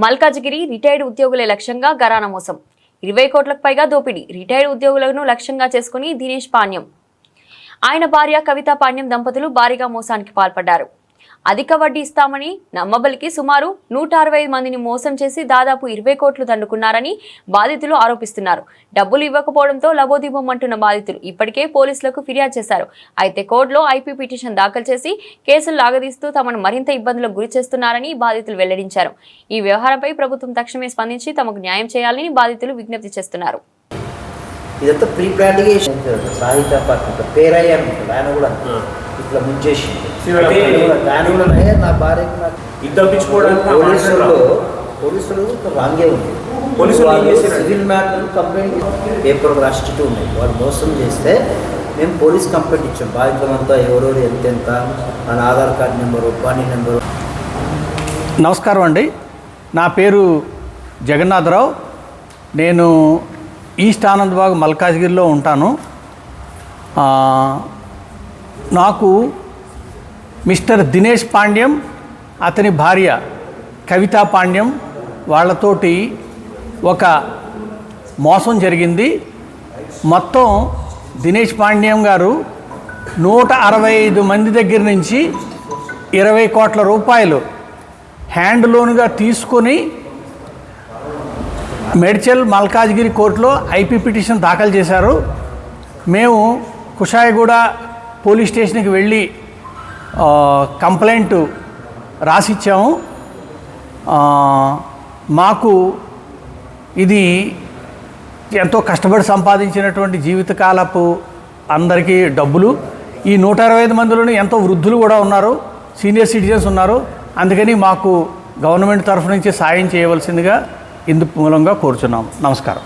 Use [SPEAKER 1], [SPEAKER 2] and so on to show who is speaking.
[SPEAKER 1] Malkajgiri retired ఉద్యోగులే లక్ష్యంగా గరానా మోసం 20 కోట్లకు పైగా దోపిడీ రిటైర్డ్ ఉద్యోగులను లక్ష్యంగా చేసుకుని దినేష్ పాణ్యం ఆయన భార్య కవితా పాణ్యం దంపతులు భారీగా మోసానికి పాల్పడ్డారు. అధిక వడ్డీ ఇస్తామని నమ్మబలికి సుమారు 165 మందిని మోసం చేసి దాదాపు 20 కోట్లు దండుకున్నారని బాధితులు ఆరోపిస్తున్నారు. డబ్బులు ఇవ్వకపోవడంతో లబోదిబోమంటున్న బాధితులు ఇప్పటికే పోలీసులకు ఫిర్యాదు చేశారు. అయితే కోర్టులో ఐపీ పిటిషన్ దాఖలు చేసి కేసులు లాగదీస్తూ తమను మరింత ఇబ్బందులకు గురి చేస్తున్నారని బాధితులు వెల్లడించారు. ఈ వ్యవహారంపై ప్రభుత్వం తక్షణమే స్పందించి తమకు న్యాయం చేయాలని బాధితులు విజ్ఞప్తి చేస్తున్నారు.
[SPEAKER 2] ఇదంతా ప్రీ ప్లాన్గా సాహిత్య పార్టీ పేరయ్య ఆయన కూడా ఇట్లా ముంచేసింది. నా భార్యకు నాకు పోలీసులు రాంగే ఉంది. సివిల్ మ్యాటర్ కంప్లైంట్ పేపర్ రాసిట్టు ఉన్నాయి. వాళ్ళు మోసం చేస్తే మేము పోలీస్ కంప్లైంట్ ఇచ్చాం. బాధితులంతా ఎవరెవరు ఎంతెంత మన Aadhaar card number pani number.
[SPEAKER 3] నమస్కారం అండి, నా పేరు జగన్నాథరావు. నేను ఈస్ట్ ఆనందబాగ్ మల్కాజ్గిరిలో ఉంటాను. నాకు మిస్టర్ దినేష్ పాండ్యం అతని భార్య కవితా పాండ్యం వాళ్ళతోటి ఒక మోసం జరిగింది. మొత్తం దినేష్ పాండ్యం గారు 165 మంది దగ్గర నుంచి 20 కోట్ల రూపాయలు హ్యాండ్ లోన్గా తీసుకొని మేడ్చల్ మల్కాజ్గిరి కోర్టులో ఐపీ పిటిషన్ దాఖలు చేశారు. మేము కుషాయిగూడ పోలీస్ స్టేషన్కి వెళ్ళి కంప్లైంట్ రాసిచ్చాము. మాకు ఇది ఎంతో కష్టపడి సంపాదించినటువంటి జీవితకాలపు అందరికీ డబ్బులు. ఈ 165 మందిలోనే ఎంతో వృద్ధులు కూడా ఉన్నారు, సీనియర్ సిటిజన్స్ ఉన్నారు. అందుకని మాకు గవర్నమెంట్ తరఫు నుంచి సాయం చేయవలసిందిగా ఇందు మూలంగా కోరుచున్నాము. నమస్కారం.